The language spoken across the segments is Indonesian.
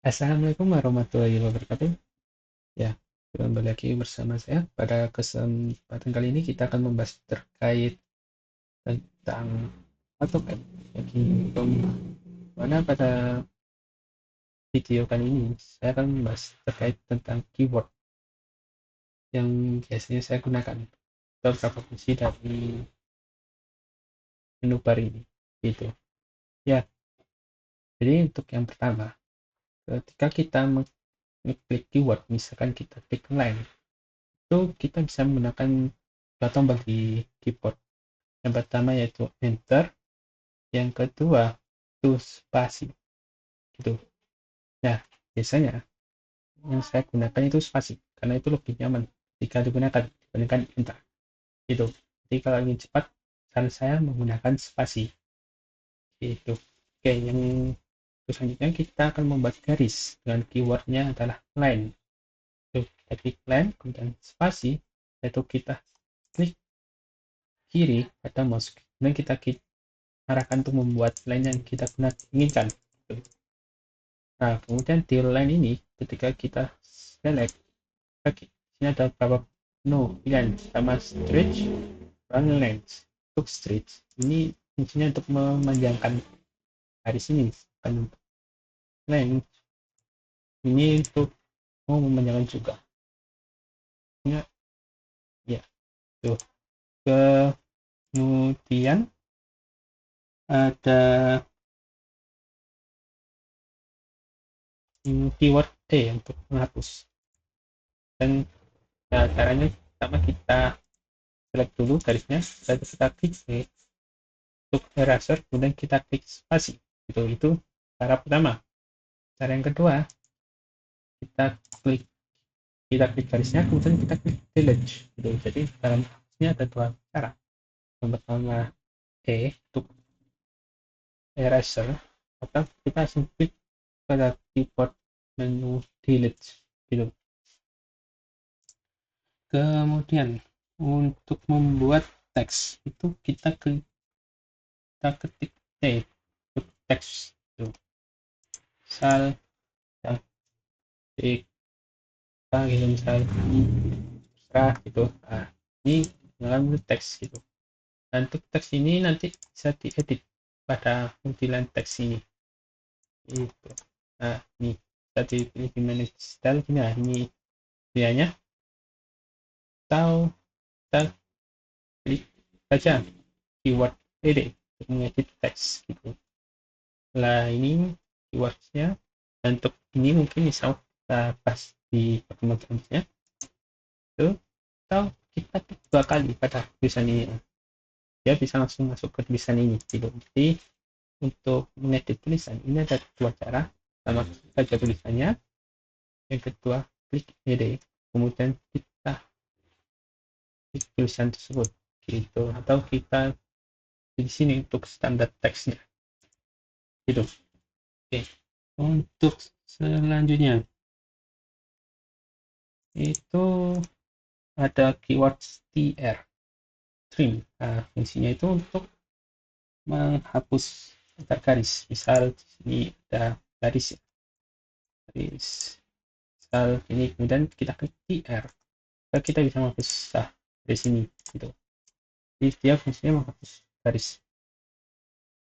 Assalamualaikum warahmatullahi wabarakatuh. Ya, kembali lagi bersama saya. Pada kesempatan kali ini kita akan membahas terkait tentang AutoCAD. Jadi, mana pada video kali ini saya akan membahas terkait tentang keyword yang biasanya saya gunakan. Beberapa fungsi dari menu bar ini. Gitu. Ya, jadi untuk yang pertama, ketika kita mengklik keyword, misalkan kita klik line, itu kita bisa menggunakan dua tombol di keyboard. Yang pertama yaitu enter, yang kedua itu spasi gitu. Nah, biasanya yang saya gunakan itu spasi karena itu lebih nyaman jika digunakan dibandingkan enter gitu. Jadi kalau ingin cepat, saran saya menggunakan spasi gitu. Oke, yang selanjutnya kita akan membuat garis dengan keywordnya adalah line. Tuh, kita klik line, kemudian spasi, yaitu kita klik kiri atau mouse, kemudian kita klik arahkan untuk membuat line yang kita inginkan. Nah, kemudian di line ini, ketika kita select, ini ada beberapa pilihan, sama stretch, run length. Untuk stretch, ini fungsinya untuk memanjangkan garis ini, kan untuk length, ini untuk mau memanjangkan juga. Ya, ya, tuh. Kemudian ada keyword D untuk menghapus. Dan ya, caranya pertama kita select dulu garisnya, lalu kita klik untuk eraser, kemudian kita klik spasi. Itu cara pertama. Cara yang kedua, kita klik garisnya, kemudian kita klik delete. Gitu. Jadi dalam ini ada dua cara. Yang pertama untuk eraser, atau kita langsung klik pada keyboard menu delete. Gitu. Kemudian untuk membuat teks itu kita ketik untuk teks. Gitu. Misal ketik gitu, misal gitu. Nah, ini dalam teks gitu. Dan untuk teks ini nanti bisa diedit pada tampilan teks ini. Itu. Nah, ini bisa dipilih di manage style. Nah, ini biayanya. Atau kita klik saja keyword edit untuk mengedit teks gitu. Setelah ini keywordnya, dan untuk ini mungkin bisa kita pas di pertemuan selanjutnya. Itu atau kita klik dua kali pada tulisan ini, dia bisa langsung masuk ke tulisan ini gitu. Jadi untuk mengedit tulisan ini ada dua cara. Pertama, saja tulisannya, yang kedua klik edit, kemudian kita klik tulisan tersebut gitu, atau kita di sini untuk standar teksnya gitu. Oke, untuk selanjutnya itu ada keyword tr, trim. Nah, fungsinya itu untuk menghapus garis. Misal di sini ada garis ya, garis misal ini, kemudian kita klik tr, kita bisa menghapus dari sini gitu. Jadi dia fungsinya menghapus garis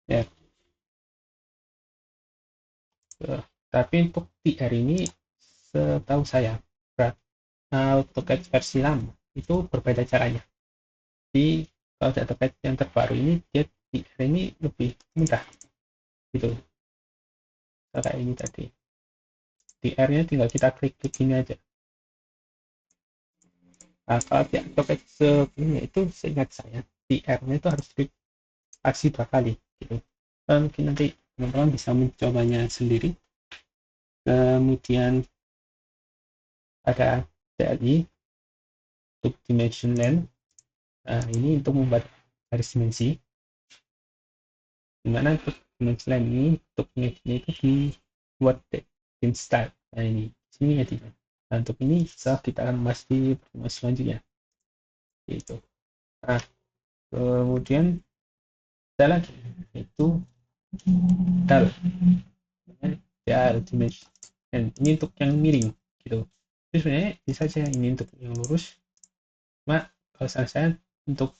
ya. Tapi untuk tr ini setahu saya AutoCAD versi lama itu berbeda caranya. Jadi kalau AutoCAD yang terbaru ini, dia tr ini lebih mudah gitu. Kayak ini tadi, tr nya tinggal kita klik ini aja. Nah, kalau di AutoCAD sebelumnya itu seingat saya tr nya itu harus klik aksi dua kali gitu. Dan mungkin nanti teman-teman bisa mencobanya sendiri. Kemudian ada DLI untuk dimension length. Nah, ini untuk membuat garis dimensi, dimana untuk dimensi length ini untuk ini itu dibuat in style. Nah, ini sini ya tidak. Nah, untuk ini bisa kita akan bahas di pertemuan selanjutnya gitu. Nah, kemudian ada lagi itu dal, dal dimension dan ini untuk yang miring gitu. Itu sebenarnya bisa saja ini untuk yang lurus, cuma kalau saran saya untuk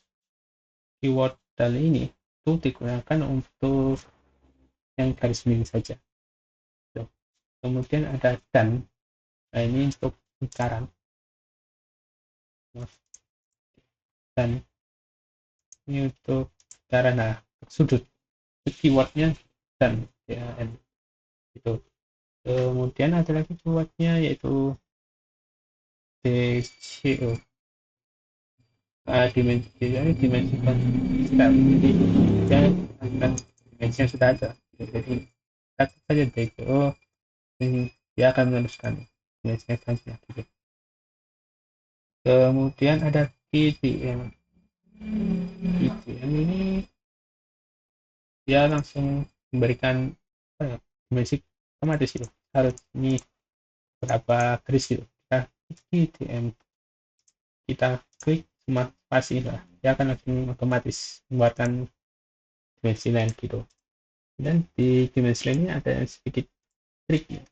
keyword dari ini itu digunakan untuk yang garis miring saja gitu. Kemudian ada dan, nah ini untuk lingkaran, dan ini untuk lingkaran, nah sudut keywordnya dan ya itu. Kemudian ada lagi keywordnya yaitu DCO, dimensikan style. Jadi dia akan dimensi yang sudah ada. Jadi kata saja DCO, dia akan meneruskan dimensi yang selanjutnya. Gitu. Kemudian ada KTM. KTM ini dia langsung memberikan dimensi otomatis gitu. Harus ini berapa garis gitu. Kita KTM, kita klik cuma spasi lah, dia akan langsung otomatis membuatkan dimensi lain gitu. Dan di dimensi lain ini ada sedikit trik ya,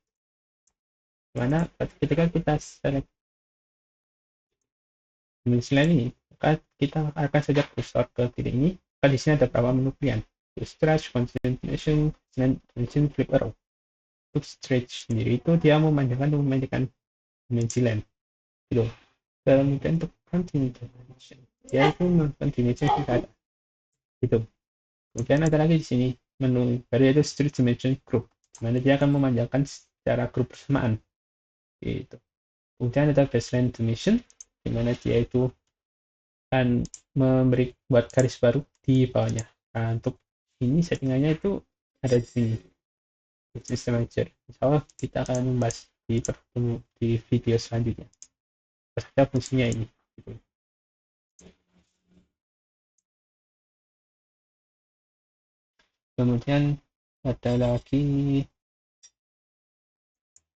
dimana ketika kita select dimensi lain ini, maka kita akan saja kursor ke titik ini, maka di sini ada beberapa menu pilihan, stretch, continuation, dan dimension, flip arrow. Untuk stretch sendiri itu dia memanjangkan dan memendekkan dimensi lain gitu. Kemudian untuk continuation, dia itu melakukan dimensi yang tidak ada gitu. Kemudian ada lagi di sini menu baru yaitu stretch dimension group, dimana dia akan memanjangkan secara grup bersamaan gitu. Kemudian ada baseline dimension, dimana dia itu akan buat garis baru di bawahnya. Nah, untuk ini settingannya itu ada di sini, system manager. Insya Allah kita akan membahas di video selanjutnya. Saja fungsinya ini. Gitu. Kemudian ada lagi,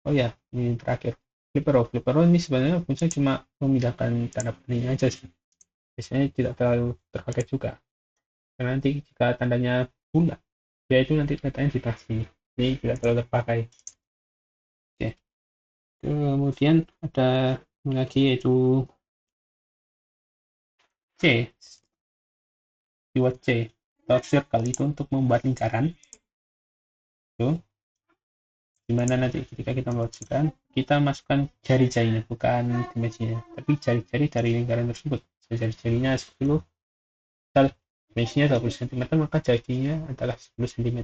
oh ya, ini terakhir. Flipper ini sebenarnya fungsinya cuma memindahkan tanda panahnya aja sih. Biasanya tidak terlalu terpakai juga. Karena nanti jika tandanya bulat, ya itu nanti tandanya di tas ini. Ini tidak terlalu terpakai. Oke. Kemudian ada lagi yaitu C, keyword C, atau circle itu untuk membuat lingkaran. Itu dimana nanti ketika kita membuatkan, kita masukkan jari-jarinya, bukan dimensinya, tapi jari-jari dari lingkaran tersebut. Jari-jarinya 10, misal dimensinya 20 cm, maka jarinya adalah 10 cm.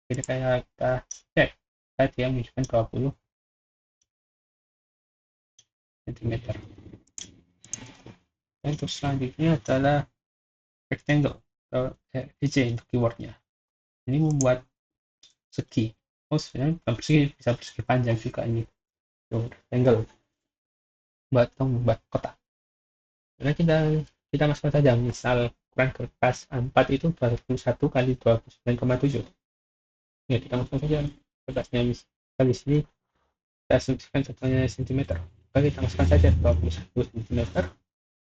Jadi kayak kita cek, tadi yang menunjukkan 20 cm. Dan untuk selanjutnya adalah rectangle atau EJ untuk keywordnya. Ini membuat segi. Oh sebenarnya bukan persegi, bisa persegi panjang juga ini. Tuh, rectangle. Membuat kotak. Karena kita masukkan saja, misal ukuran kertas A4 itu 21 kali 29,7. Ya kita masukkan saja kertasnya, misal di sini kita asumsikan contohnya cm. Maka kita masukkan saja 21 cm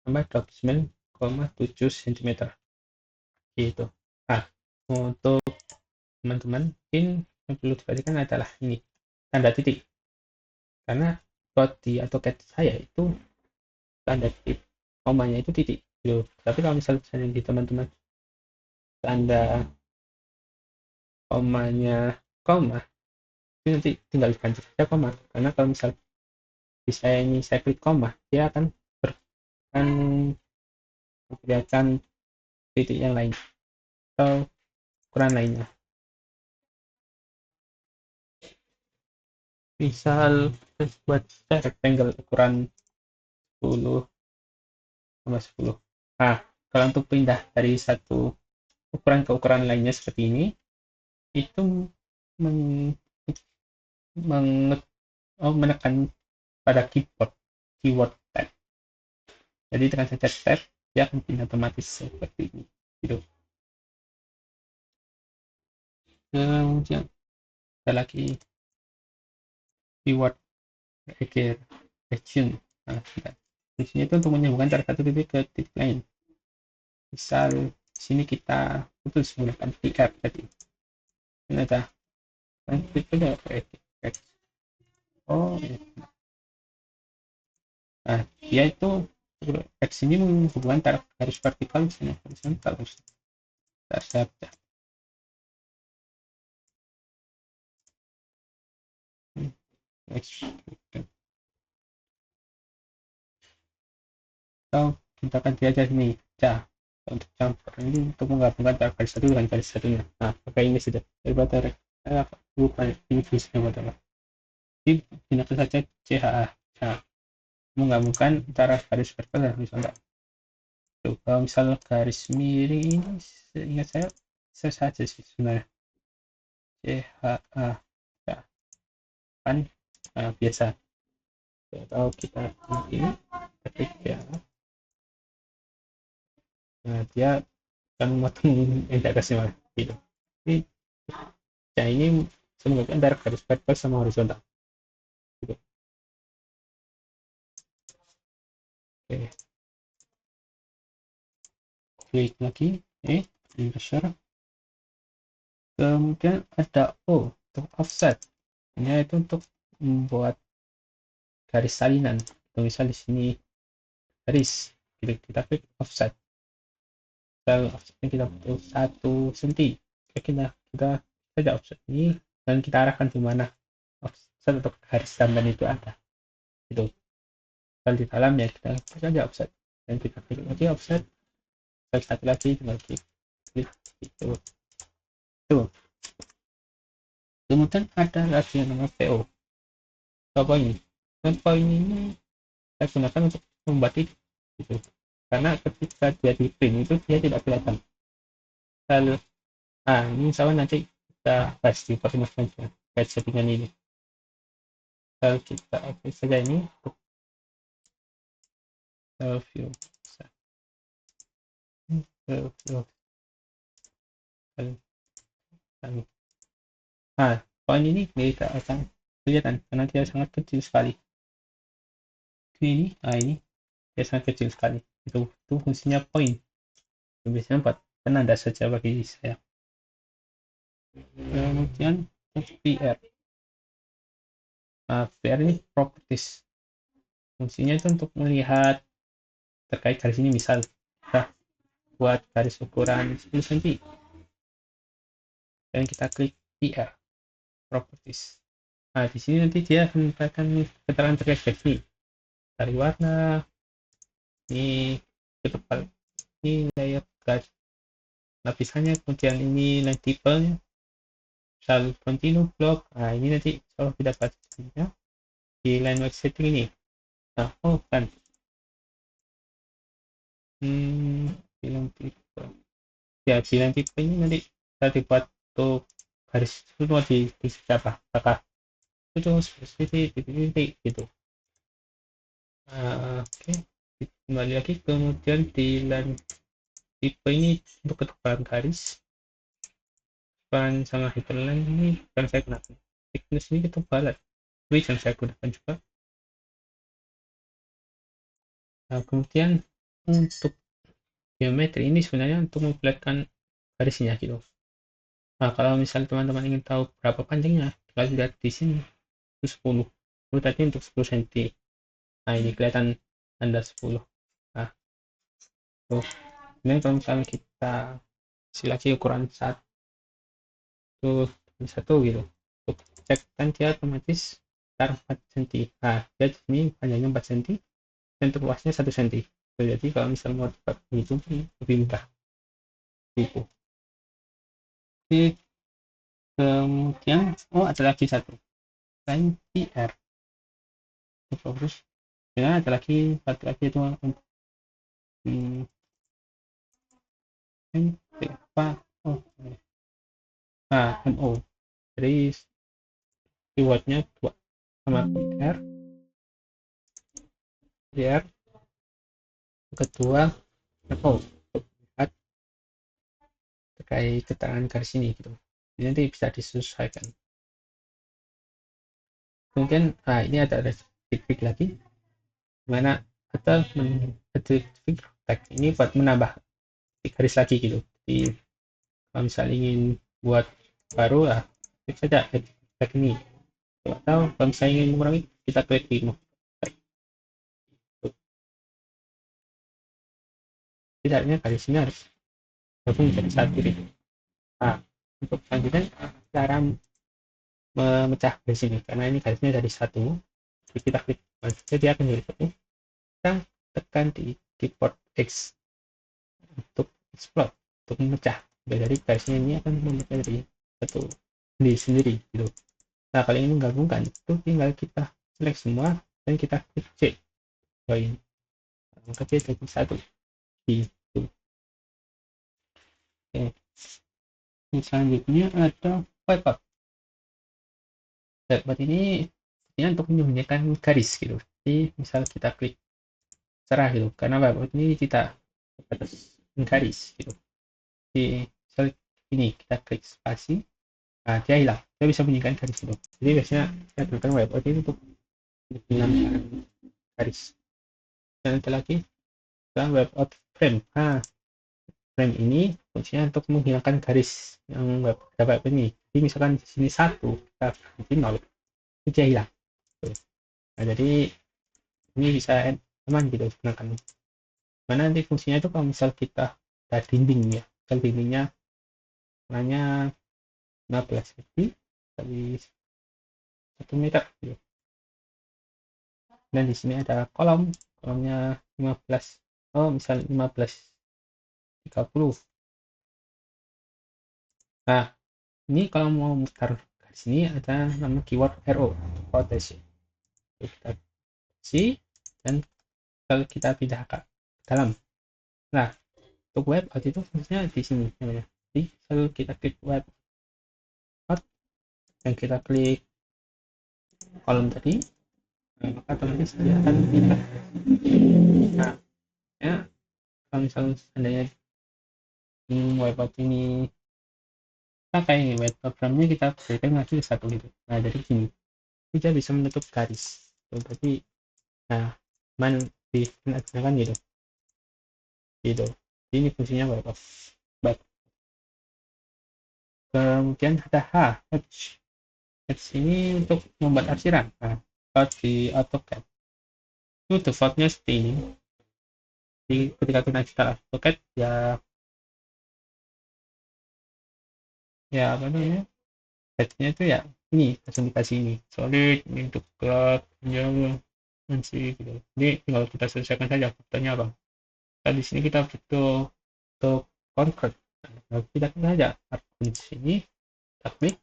tambah 29,7 cm. Gitu. Nah, untuk teman-teman mungkin yang perlu diperhatikan adalah ini, tanda titik. Karena di AutoCAD saya itu tanda titik komanya itu titik gitu. Tapi kalau misalnya di teman-teman tanda komanya koma, itu nanti tinggal diganti saja koma. Karena kalau misal di saya ini saya klik koma, dia akan memperlihatkan titik yang lain atau ukuran lainnya. Misal buat rectangle ukuran 10 sama 10. Nah, kalau untuk pindah dari satu ukuran ke ukuran lainnya seperti ini, itu men, menekan pada keyword tab. Jadi tekan saja tab, dia akan pindah otomatis seperti ini. Gitu. Kemudian ada lagi keyword region. Nah, di sini itu untuk menyambungkan dari satu titik ke titik lain. Misal di sini kita putus menggunakan titik F tadi. Ini ada klik saja Oh iya. Nah dia itu X ini menghubungkan antara garis vertikal misalnya horizontal terus saya X atau kita akan diajar nih cah untuk campur ini untuk menggabungkan antara garis satu dengan garis satunya. Nah pakai ini saja daripada lupa ini fungsinya adalah digunakan saja CHA. Nah, menggabungkan antara garis vertikal dan horizontal. Tuh, kalau misal garis miring ini seingat saya bisa saja sih sebenarnya CHA ya, kan biasa atau kita ini ketik ya, nah dia akan memotong indikasi mana gitu. Ini ya ini semoga antara garis vertikal sama horizontal gitu. Oke, klik lagi insert, kemudian ada O untuk offset, ini itu untuk membuat garis salinan. Misal di sini garis kita klik offset, kalau offsetnya kita butuh 1 cm, kita saja offset ini dan kita arahkan di mana offset atau garis tambahan itu ada itu. Kalau di dalam ya kita saja offset dan kita klik lagi offset, klik satu lagi tinggal klik itu tuh. Kemudian ada lagi yang namanya PO, poin. Dan poin ini saya gunakan untuk membuat itu gitu. Karena ketika dia di print itu dia tidak kelihatan. Lalu ini misalnya nanti kita bahas di pertemuan selanjutnya settingan ini. Kalau kita aktif saja ini untuk view nah poin ini tidak akan kelihatan karena dia sangat kecil sekali. Ini dia sangat kecil sekali. Itu fungsinya poin, biasanya buat penanda saja bagi saya. Kemudian PR. PR ini properties, fungsinya itu untuk melihat terkait garis ini. Misal kita buat garis ukuran 10 cm dan kita klik PR properties. Nah di sini nanti dia akan keterangan terkait garis ini dari warna, ini ketebal, ini layer garis lapisannya, kemudian ini line tipenya, misal continue block. Nah ini nanti kalau tidak baca di line white setting ini. Nah kan bilang tipe ya, di line tipe ini nanti kita dibuat untuk garis semua di apa apakah itu seperti titik gitu. Oke, kembali lagi. Kemudian di line tipe ini untuk ketebalan garis depan sama hyperline ini kan saya gunakan thickness ini ketebalan width yang saya gunakan juga. Nah kemudian untuk geometri ini sebenarnya untuk memperlihatkan garisnya gitu. Nah kalau misalnya teman-teman ingin tahu berapa panjangnya, kita lihat di sini itu 10 itu tadi untuk 10 cm. Nah ini kelihatan tanda 10. Nah tuh ini kalau misalnya kita kasih lagi ukuran 1 gitu untuk cek kan dia otomatis sekitar 4 cm. Nah dia di sini panjangnya 4 cm dan untuk luasnya 1 cm. Jadi kalau misalnya mau cepat itu lebih mudah gitu. Jadi, kemudian ada lagi selain PR terus ya ada lagi itu hmm, apa MO. Jadi keywordnya dua sama PR kedua MO lihat terkait keterangan garis ini gitu. Ini nanti bisa disesuaikan. Kemudian ini ada titik lagi mana kita titik teks ini buat menambah garis lagi gitu. Jadi kalau misalnya ingin buat baru klik saja tag ini. Atau kalau misalnya ingin mengurangi, kita klik remove. Tidaknya garis ini harus gabung jadi satu gitu. Nah, untuk selanjutnya cara memecah garis ini, karena ini garisnya dari satu, kita klik jadi akan jadi satu. Kita tekan di keyboard X untuk explode, untuk memecah. Dari garisnya ini akan memecah dari satu sendiri gitu. Nah, kalau ingin menggabungkan itu tinggal kita select semua dan kita klik C join, maka C jadi satu gitu. Oke. Yang selanjutnya ada wipeout. Wipeout ini untuk menyembunyikan garis gitu. Jadi misal kita klik cerah gitu, karena wipeout ini kita atas garis gitu. Di misal ini kita klik spasi, nah dia hilang, dia bisa menyembunyikan garis itu. Jadi biasanya kita gunakan wipeout ini untuk menghilangkan garis. Dan ada lagi kita wipeout frame. Nah, frame ini fungsinya untuk menghilangkan garis yang dapat ini. Jadi misalkan di sini satu, kita ganti nol, itu dia hilang. Nah, jadi ini bisa aman gitu digunakan. Mana nanti fungsinya itu kalau misal kita ada dinding ya, misal dindingnya warnanya 15 cm kali 1 meter gitu. Dan di sini ada kolomnya 15, oh misal 15 30. Nah, ini kalau mau mutar di sini ada nama keyword RO, rotation. Kita isi dan kalau kita pindah ke dalam. Nah, untuk web out itu fungsinya di sini namanya. Jadi kalau kita klik web out dan kita klik kolom tadi, nah, maka otomatis dia akan pindah. Nah, ya kalau misalnya seandainya web out ini pakai web programnya, kita berikan lagi satu gitu. Nah, jadi gini, kita bisa menutup garis. Berarti, nah, man digunakan gitu. Gitu. Ini fungsinya web out. Baik. Kemudian ada H, H ini untuk membuat arsiran. Nah, kalau di AutoCAD itu defaultnya seperti ini. Jadi ketika kita install AutoCAD, ya apa namanya, headnya itu ya ini langsung dikasih ini solid, ini untuk cloud, jauh, nanti gitu. Jadi tinggal kita selesaikan saja fotonya apa. Nah, di sini kita butuh untuk convert. Nah, kita klik saja di sini, kita klik.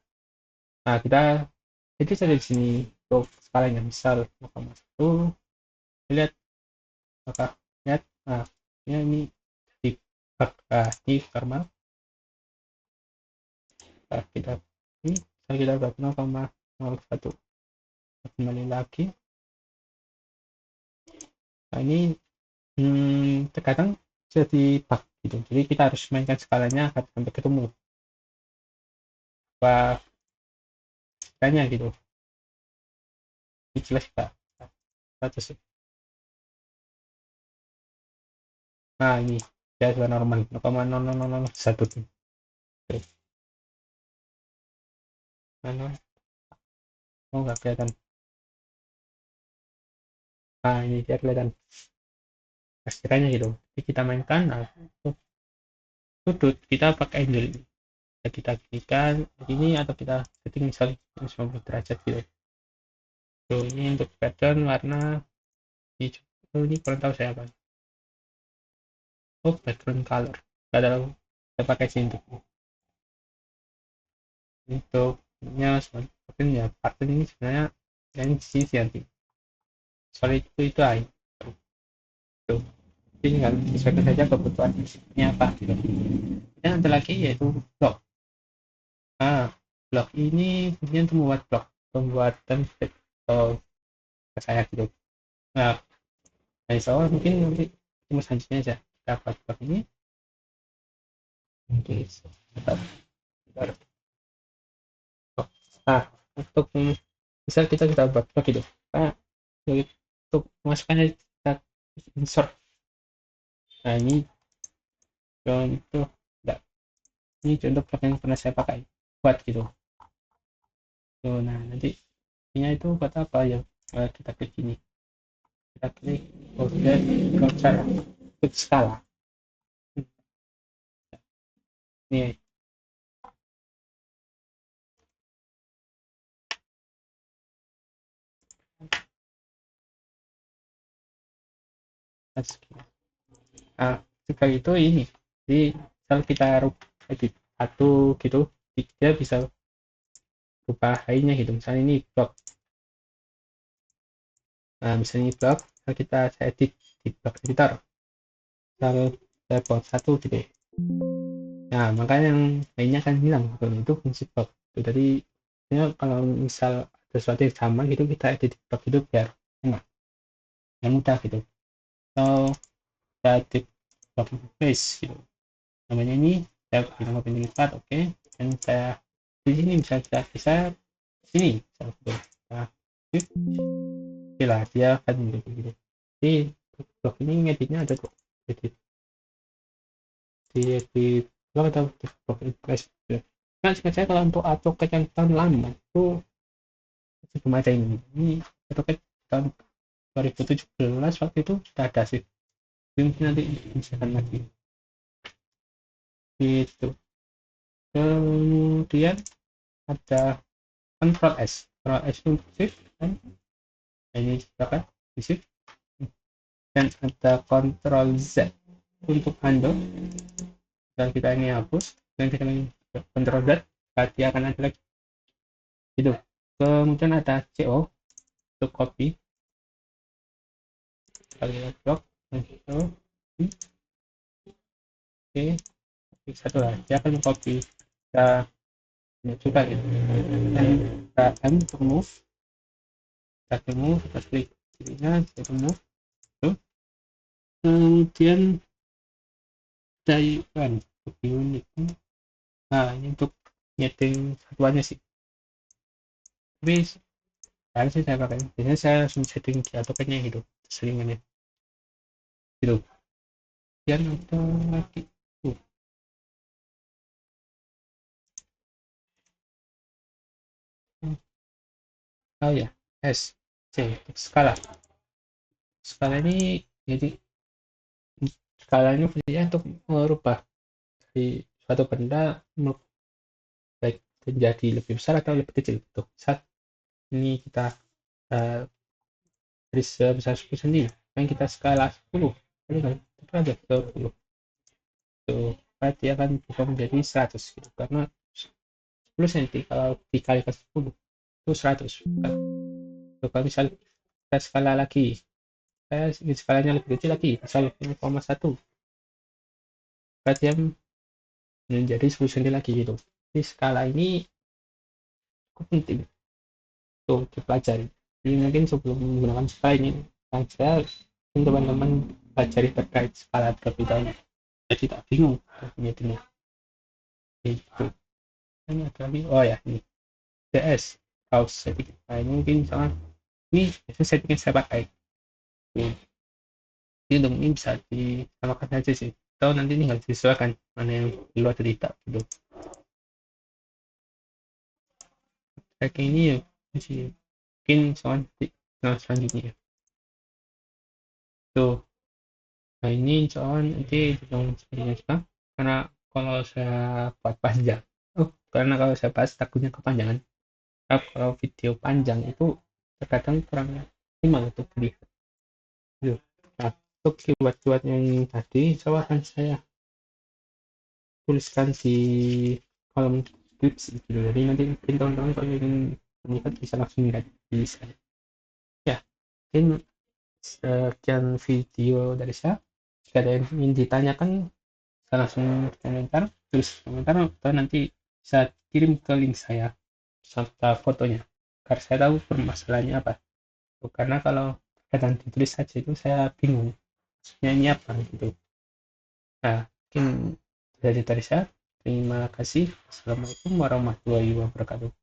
Nah, kita edit saja di sini untuk skalanya, misal 0,1. Lihat apakah lihat, nah ini di di normal. Nah, kita buat 0,01, kembali lagi. Nah, ini terkadang jadi bug gitu, jadi kita harus mainkan skalanya agar sampai ketemu apa skalanya gitu. Ini jelas kita 100. Nah, ini ya sudah normal 0,0001 tuh. Oke. Mana, oh nggak kelihatan. Nah, ini dia kelihatan sekiranya gitu. Jadi kita mainkan, nah, untuk sudut kita pakai angle, kita klikkan begini atau kita setting misalnya 90 derajat gitu. Tuh, ini untuk pattern warna hijau. Oh, ini kurang tahu saya apa. Oh, background color. Gak tahu saya pakai sini untuk seperti ya pattern ini sebenarnya yang sih nanti soal itu aja tuh. Jadi tinggal sesuaikan saja kebutuhan ini apa gitu. Dan ada lagi yaitu blog. Nah, blog ini fungsinya untuk membuat blog, membuat template atau saya gitu. Nah, dari awal mungkin nanti cuma selanjutnya aja kita buat blog ini. Oke, tetap. Nah, untuk misal kita buat blog gitu. Nah, untuk memasukkannya kita insert. Nah, ini contoh, enggak, ini contoh blog yang pernah saya pakai buat gitu. So, nah nanti Nya itu buat apa ya? Kita klik ini, kita klik objek voucher klik skala ini. Nah, jika itu ini, jadi kalau kita edit satu gitu, dia bisa rubah lainnya gitu. Misalnya ini blok, nah misalnya ini blok, kalau kita edit di blok editor, kalau saya buat satu gitu. Nah, makanya yang lainnya kan hilang gitu. Itu fungsi blok. Jadi ya, kalau misal ada sesuatu yang sama gitu, kita edit di blok itu biar enak, yang mudah gitu. Atau kita edit blok place gitu. Namanya ini saya bilang open start, oke. Dan saya di sini bisa sini misalnya gitu. Nah, oke lah, dia akan gitu. Jadi blok ini ngeditnya ada kok, edit di blog atau di blog impress gitu. Nah, saya kalau untuk AutoCAD yang tahun lama itu sebelum ada ini AutoCAD tahun 2017 waktu itu sudah ada sih. Mungkin nanti misalkan lagi gitu. Kemudian ada Control S. Control S untuk shift kan, ini silakan di shift. Dan ada Control Z untuk undo, dan kita ini hapus, dan kita ini Control Z, dia akan ada lagi gitu. Kemudian ada CO untuk copy, kita lihat blok itu oke, satu lah, dia akan copy kita juga gitu. Dan kita M untuk move, kita move, kita klik kirinya, kita move tuh. Kemudian Taiwan untuk unit, nah ini untuk nyeting satuannya sih, tapi sekarang sih saya pakai biasanya saya langsung setting di AutoCAD-nya gitu selingannya gitu. Dan apa lagi uh, oh ya, S C skala. Skala ini jadi skalanya fungsinya untuk merubah dari suatu benda baik menjadi lebih besar atau lebih kecil gitu. Saat ini kita uh, dari sebesar 10 cm, yang kita skala 10, ini kan itu aja ke 10 tuh, berarti akan bisa menjadi 100 gitu, karena 10 cm kalau dikalikan 10 itu 100 kan. Kalau misal kita skala lagi, skalanya lebih kecil lagi, misal 0,1, berarti yang menjadi 10 cm lagi gitu. Jadi skala ini cukup penting tuh dipelajari. Jadi mungkin sebelum menggunakan skala ini, yang saya teman-teman pelajari terkait skala terlebih dahulu, jadi tak bingung menyebutnya itu. Ini ada lagi, oh ya ini DS house setting. Nah ini mungkin soal ini setting yang saya pakai ini. Jadi untuk ini bisa disamakan saja sih, atau nanti ini harus disesuaikan mana yang di luar atau tidak gitu. Kayak ini ya masih mungkin soal nah selanjutnya ya. Tuh, nah ini soal nanti dong sebenarnya, karena kalau saya buat panjang, karena kalau saya bahas takutnya kepanjangan. Kalau video panjang itu terkadang kurang optimal untuk dilihat. Nah, untuk keyword-keyword yang tadi coba akan saya tuliskan di kolom deskripsi gitu. Jadi nanti mungkin teman-teman kalau ingin melihat bisa langsung lihat di sana. Ya, mungkin sekian video dari saya. Jika ada yang ingin ditanyakan, bisa langsung komentar, tulis komentar, atau nanti bisa kirim ke link saya serta fotonya, agar saya tahu permasalahannya apa. Karena kalau kadang ditulis saja itu saya bingung maksudnya ini apa gitu. Nah, mungkin dari saya, terima kasih. Assalamualaikum warahmatullahi wabarakatuh.